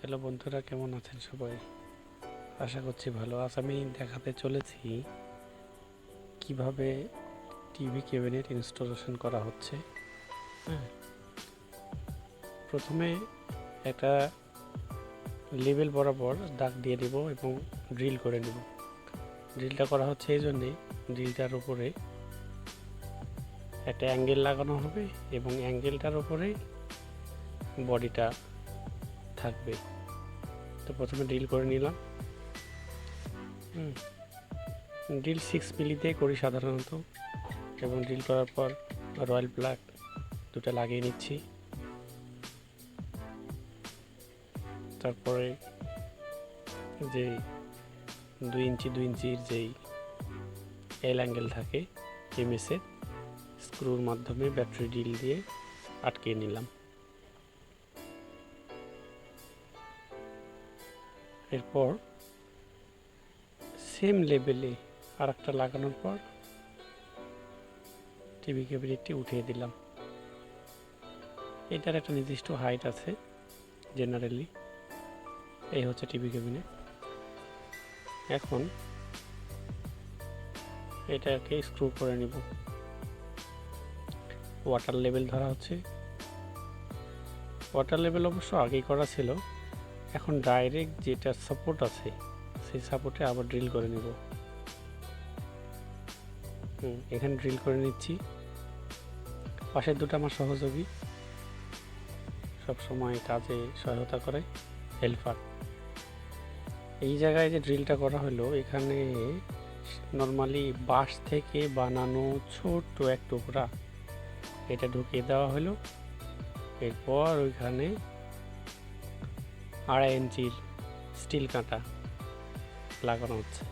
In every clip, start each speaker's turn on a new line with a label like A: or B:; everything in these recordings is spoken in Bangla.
A: হ্যালো বন্ধুরা, কেমন আছেন সবাই? আশা করছি ভালো। আজ আমি দেখাতে চলেছি কিভাবে টিভি ক্যাবিনেট ইনস্টলেশন করা হচ্ছে। হ্যাঁ, প্রথমে একটা লেবেল বরাবর দাগ দিয়ে দেব এবং ড্রিল করে নেব। ড্রিলটা করা হচ্ছে এই জন্যে, ড্রিলটার উপরে একটা অ্যাঙ্গেল লাগানো হবে এবং অ্যাঙ্গেলটার উপরে বডিটা থাকবে। তো প্রথমে ড্রিল করে নিলাম। ড্রিল 6 মিলি দিয়ে করি সাধারণত, এবং ড্রিল করার পর রয়্যাল প্লাগ দুটো লাগিয়ে নিচ্ছি। তারপরে যে 2 ইঞ্চির যেই এল অ্যাঙ্গেল থাকে এমএসের স্ক্রুর মাধ্যমে ব্যাটারি ড্রিল দিয়ে আটকে নিলাম। এরপর সেম লেভেলে আর একটা লাগানোর পর টিভি ক্যাবিনেটটি উঠিয়ে দিলাম। এটার একটা নির্দিষ্ট হাইট আছে জেনারেলি। এই হচ্ছে টিভি ক্যাবিনেট। এখন এটাকে স্ক্রু করে নিব। ওয়াটার লেভেল ধরা হচ্ছে। ওয়াটার লেভেল অবশ্য আগেই করা ছিল, এখন ডাইরেক্ট যেটা সাপোর্ট আছে সেই সাপোর্টে আবার ড্রিল করে নেব। এখানে ড্রিল করে নিচ্ছি। পাশের দুটো আমার সহযোগী, সবসময় কাজে সহায়তা করে, হেল্পার। এই জায়গায় যে ড্রিলটা করা হলো, এখানে নর্মালি বাঁশ থেকে বানানো ছোট্ট এক টুকরা এটা ঢুকিয়ে দেওয়া হলো। এরপর ওইখানে 2.5 ইঞ্চির স্টিল কাঁটা লাগানো হচ্ছে।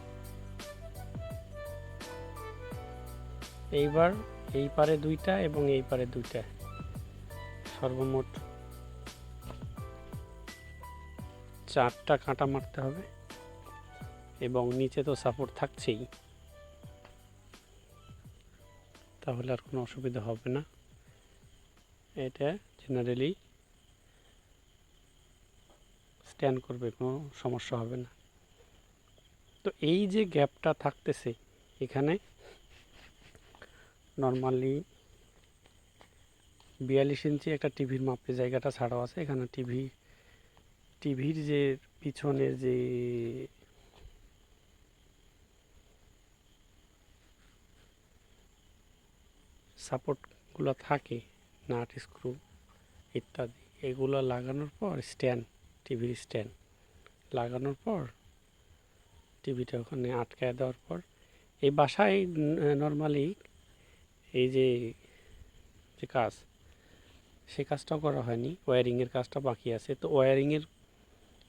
A: এইবার এই পারে দুইটা এবং এই পারে দুইটা, সর্বমোট 4টা কাঁটা মারতে হবে, এবং নিচে তো সাপোর্ট থাকছেই, তাহলে আর কোনো অসুবিধা হবে না। এটা জেনারেলি স্ট্যান্ড করবে, কোনো সমস্যা হবে না। তো এই যে গ্যাপটা থাকতেছে এখানে, নর্মালি 42 ইঞ্চি একটা টিভির মাপে জায়গাটা ছাড়াও আছে। এখানে টিভির যে পিছনের যে সাপোর্টগুলো থাকে, নাট স্ক্রু ইত্যাদি, এগুলো লাগানোর পর টিভির স্ট্যান্ড লাগানোর পর টিভিটা ওখানে আটকায় দেওয়ার পর, এই বাসায় নর্মালি এই যে কাজ, সে কাজটাও করা হয়নি, ওয়্যারিংয়ের কাজটা বাকি আছে। তো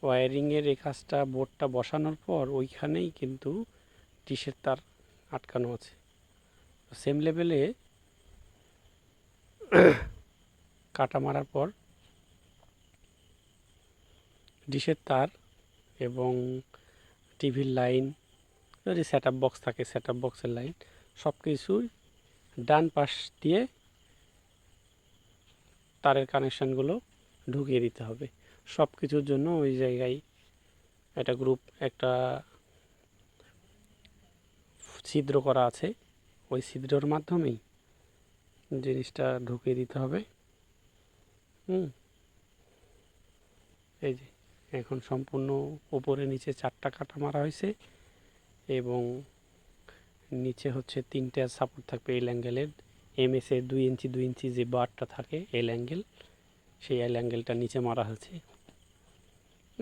A: ওয়্যারিংয়ের এই কাজটা, বোর্ডটা বসানোর পর ওইখানেই কিন্তু ডিশের তার আটকানো আছে। সেম লেভেলে কাটা মারার পর ডিশের তার এবং টিভির লাইন, যদি সেট আপ বক্স থাকে সেট আপ বক্সের লাইন, সব কিছুই ডান পাশ দিয়ে তারের কানেকশানগুলো ঢুকিয়ে দিতে হবে। সব কিছুর জন্য ওই জায়গায় একটা ছিদ্র করা আছে, ওই ছিদ্রর মাধ্যমেই জিনিসটা ঢুকিয়ে দিতে হবে। এই যে এখন সম্পূর্ণ উপরে নিচে 4টা কাটা মারা হয়েছে, এবং নিচে হচ্ছে 3টে সাপোর্ট থাকবে এল অ্যাঙ্গেলের। এমএস এর 2 ইঞ্চি যে বারটা থাকে এল অ্যাঙ্গেল, সেই এল অ্যাঙ্গেলটা নিচে মারা হয়েছে।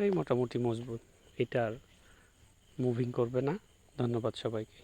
A: এই মোটামুটি মজবুত, এটা আর মুভিং করবে না। ধন্যবাদ সবাইকে।